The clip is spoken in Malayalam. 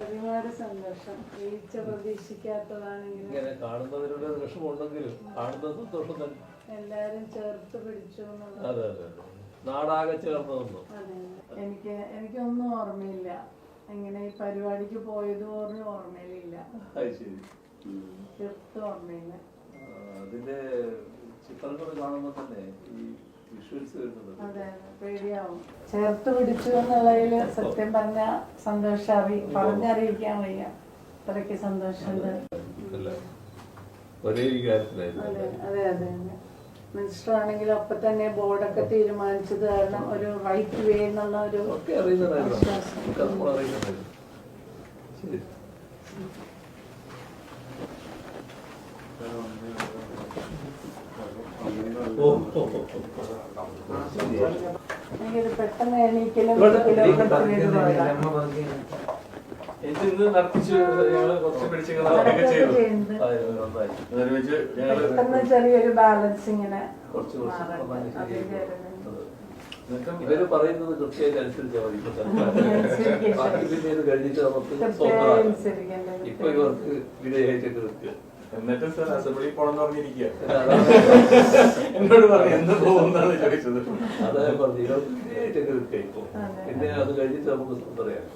ഒരുപാട് സന്തോഷം. വീഴ്ച പ്രതീക്ഷിക്കാത്തതാണെങ്കിലും ഇങ്ങനെ കാണുന്നതിനുള്ള വിഷമമുണ്ടെങ്കിലും കാണുന്ന സന്തോഷം തന്നെ. എല്ലാരും ചേർത്ത് പിടിച്ചു. അതെ അതെ അതെ, നാടാകെ ചേർന്നതൊന്നും. അതെ, എനിക്കൊന്നും ഓർമ്മയില്ല. ഇങ്ങനെ ഈ പരിപാടിക്ക് പോയത് പോലും ഓർമ്മയിലില്ല. തീർത്തും ഓർമ്മയില്ല. അതിന്റെ ചിത്രങ്ങൾ കാണുമ്പോൾ തന്നെ ഈ വിഷ്വൽസ് വരുന്നത് അതെ പേടിയാവും. ചേർത്ത് പിടിച്ചു എന്നുള്ളതിൽ സത്യം പറഞ്ഞ സന്തോഷം പറഞ്ഞറിയിക്കാൻ വയ്യ. അത്രയ്ക്ക് സന്തോഷമുണ്ട്. ഒരേ കാര്യത്തിലായിരുന്നു. അതെ അതെ അതെ മിനിസ്റ്റർ ആണെങ്കിൽ അപ്പൊ തന്നെ ബോർഡൊക്കെ തീരുമാനിച്ചത് കാരണം ഒരു റൈറ്റ് വേ എന്നുള്ള ഒരു എനിക്കത് പെട്ടെന്ന് എണീക്കലും പെട്ടെന്ന് ചെറിയൊരു ബാലൻസ് ഇങ്ങനെ ഇവര് പറയുന്നത് കൃത്യമായിട്ട് അനുസരിച്ചാൽ കഴിഞ്ഞിട്ട് നമുക്ക് ഇപ്പൊ ഇവർക്ക് വിധേയമായിട്ട് നിൽക്കുക. എന്നിട്ട് സാർ അസംബ്ലി പോണെന്ന് പറഞ്ഞിരിക്കുക. എന്നോട് പറഞ്ഞു എന്ന് പോകുന്നാണ് ചോദിച്ചത്. അതാ പറഞ്ഞു ഇവർക്ക് വിധേയമായിട്ട് നിൽക്കുക. ഇപ്പൊ പിന്നെ അത് കഴിഞ്ഞിട്ട് നമുക്ക് പറയാം.